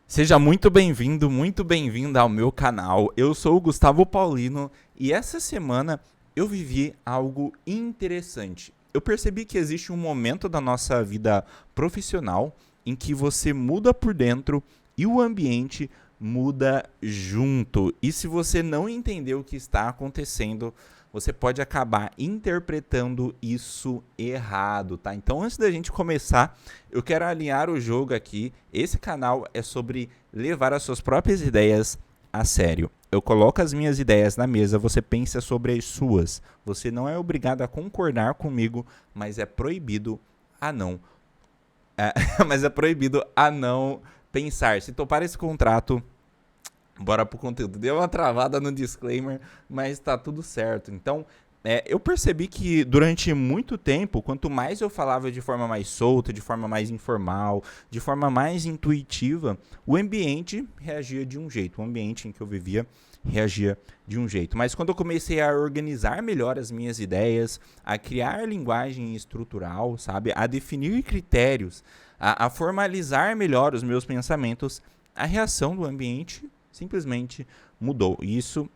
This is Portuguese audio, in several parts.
Seja muito bem-vinda ao meu canal. Eu sou o Gustavo Paulino e essa semana eu vivi algo interessante. Eu percebi que existe um momento da nossa vida profissional em que você muda por dentro e o ambiente muda junto. E se você não entender o que está acontecendo, você pode acabar interpretando isso errado, tá? Então, antes da gente começar, eu quero alinhar o jogo aqui. Esse canal é sobre levar as suas próprias ideias a sério. Eu coloco as minhas ideias na mesa, você pensa sobre as suas. Você não é obrigado a concordar comigo, mas é proibido a não. Mas é proibido a não pensar. Se topar esse contrato, bora pro conteúdo. Deu uma travada no disclaimer, mas tá tudo certo. Então, eu percebi que durante muito tempo, quanto mais eu falava de forma mais solta, de forma mais informal, de forma mais intuitiva, o ambiente reagia de um jeito. O ambiente em que eu vivia reagia de um jeito. Mas quando eu comecei a organizar melhor as minhas ideias, a criar linguagem estrutural, sabe, a definir critérios, a formalizar melhor os meus pensamentos, a reação do ambiente simplesmente mudou. E isso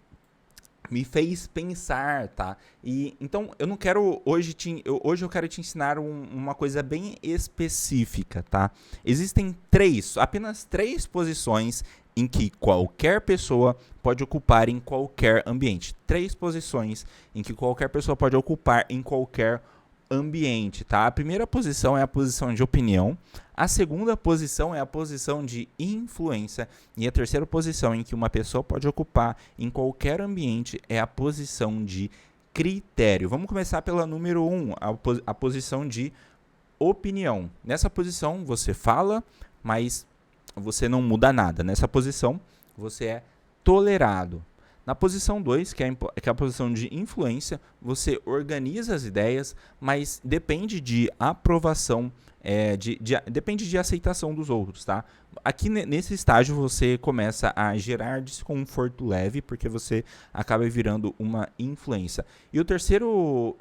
me fez pensar, tá? E então eu não quero hoje eu quero te ensinar uma coisa bem específica, tá? Existem apenas três posições em que qualquer pessoa pode ocupar em qualquer ambiente. Três posições em que qualquer pessoa pode ocupar em qualquer ambiente, tá? A primeira posição é a posição de opinião, a segunda posição é a posição de influência e a terceira posição em que uma pessoa pode ocupar em qualquer ambiente é a posição de critério. Vamos começar pela número 1, a posição de opinião. Nessa posição você fala, mas você não muda nada. Nessa posição você é tolerado. Na posição 2, que é a posição de influência, você organiza as ideias, mas depende de aprovação, depende de aceitação dos outros, tá? Aqui nesse estágio você começa a gerar desconforto leve, porque você acaba virando uma influência. E o terceiro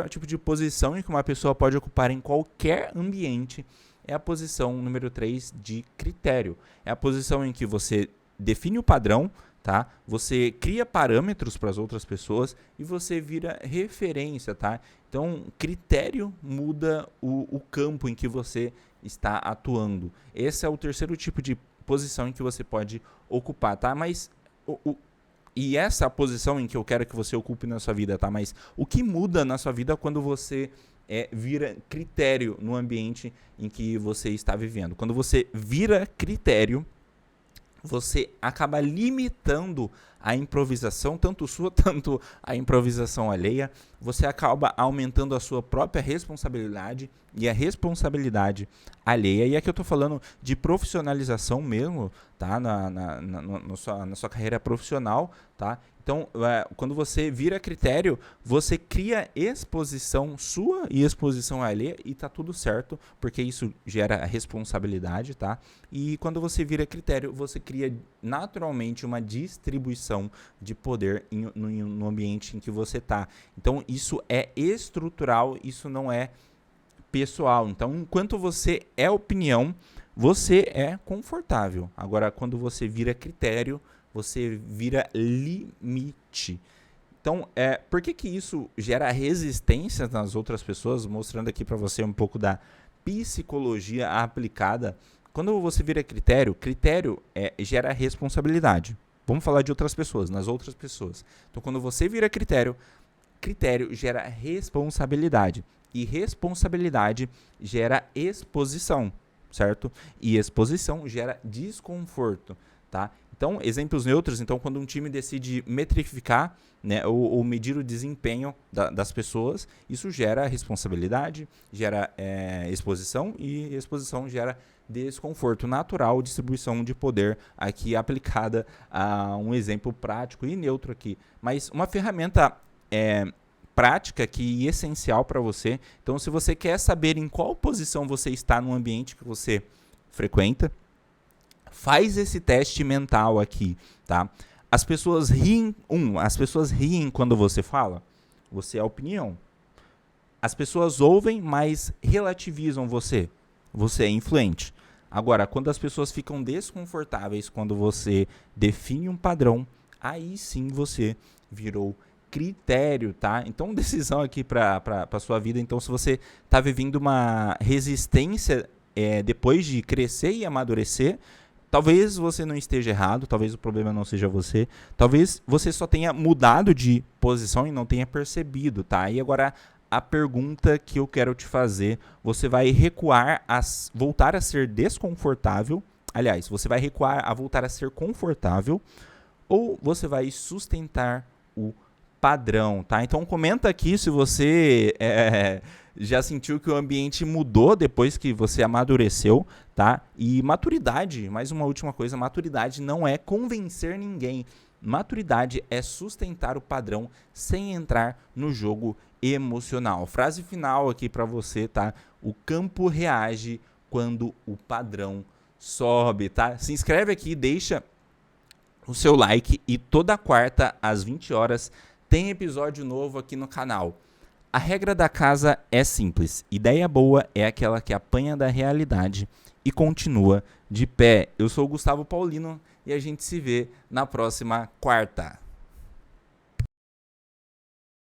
tipo de posição em que uma pessoa pode ocupar em qualquer ambiente é a posição número 3 de critério. É a posição em que você define o padrão, tá? Você cria parâmetros para as outras pessoas e você vira referência, tá? Então, critério muda o campo em que você está atuando. Esse é o terceiro tipo de posição em que você pode ocupar, tá? Mas e essa é a posição em que eu quero que você ocupe na sua vida, tá? Mas o que muda na sua vida quando você vira critério no ambiente em que você está vivendo? Quando você vira critério, você acaba limitando a improvisação, tanto sua, tanto a improvisação alheia. Você acaba aumentando a sua própria responsabilidade e a responsabilidade alheia. E aqui eu estou falando de profissionalização mesmo, tá? Na sua carreira profissional, tá? Então, quando você vira critério, você cria exposição sua e exposição alheia e tá tudo certo, porque isso gera responsabilidade, tá? E quando você vira critério, você cria naturalmente uma distribuição de poder no ambiente em que você tá. Então, isso é estrutural, isso não é pessoal. Então, enquanto você é opinião, você é confortável. Agora, quando você vira critério, você vira limite. Então, por que isso gera resistência nas outras pessoas? Mostrando aqui para você um pouco da psicologia aplicada. Quando você vira critério, gera responsabilidade. Vamos falar de outras pessoas, nas outras pessoas. Então, quando você vira critério gera responsabilidade. E responsabilidade gera exposição, certo? E exposição gera desconforto, tá? Então, exemplos neutros, então quando um time decide metrificar, né, ou medir o desempenho das pessoas, isso gera responsabilidade, gera exposição e exposição gera desconforto natural, distribuição de poder aqui aplicada a um exemplo prático e neutro aqui. Mas uma ferramenta prática e essencial para você. Então, se você quer saber em qual posição você está no ambiente que você frequenta, faz esse teste mental aqui, tá? As pessoas riem quando você fala, você é opinião. As pessoas ouvem, mas relativizam você, você é influente. Agora, quando as pessoas ficam desconfortáveis quando você define um padrão, aí sim você virou critério, tá? Então, decisão aqui para sua vida. Então, se você está vivendo uma resistência depois de crescer e amadurecer, talvez você não esteja errado, talvez o problema não seja você, talvez você só tenha mudado de posição e não tenha percebido, tá? E agora a pergunta que eu quero te fazer, você vai recuar a voltar a ser desconfortável, aliás, você vai recuar a voltar a ser confortável ou você vai sustentar o padrão, tá? Então comenta aqui se você já sentiu que o ambiente mudou depois que você amadureceu, tá? E maturidade, mais uma última coisa, maturidade não é convencer ninguém. Maturidade é sustentar o padrão sem entrar no jogo emocional. Frase final aqui para você, tá? O campo reage quando o padrão sobe, tá? Se inscreve aqui, deixa o seu like e toda quarta às 20 horas tem episódio novo aqui no canal. A regra da casa é simples. Ideia boa é aquela que apanha da realidade e continua de pé. Eu sou o Gustavo Paulino e a gente se vê na próxima quarta.